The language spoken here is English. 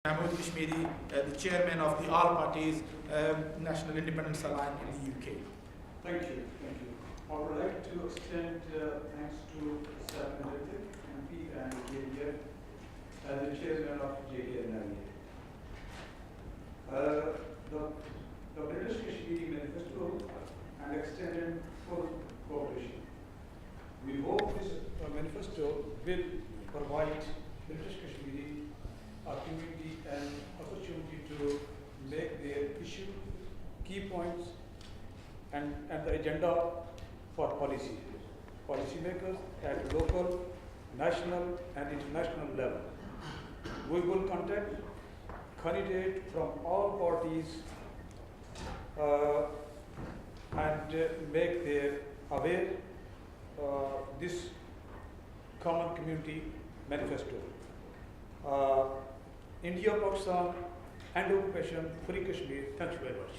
Mahmmood Kashmiri, the chairman of the All Parties National Independence Alliance in the UK. Thank you. I would like to extend thanks to Sardar Aftab MP and KDF as the chairman of JKNIA. The British Kashmiri Manifesto and extended full cooperation. We hope this manifesto will provide British Kashmiri community an opportunity to make their issue, key points, and the agenda for policymakers at local, national, and international level. We will contact candidates from all parties and make their aware this common community manifesto. India, Pakistan, and occupation, free Kashmir. Thank you very much.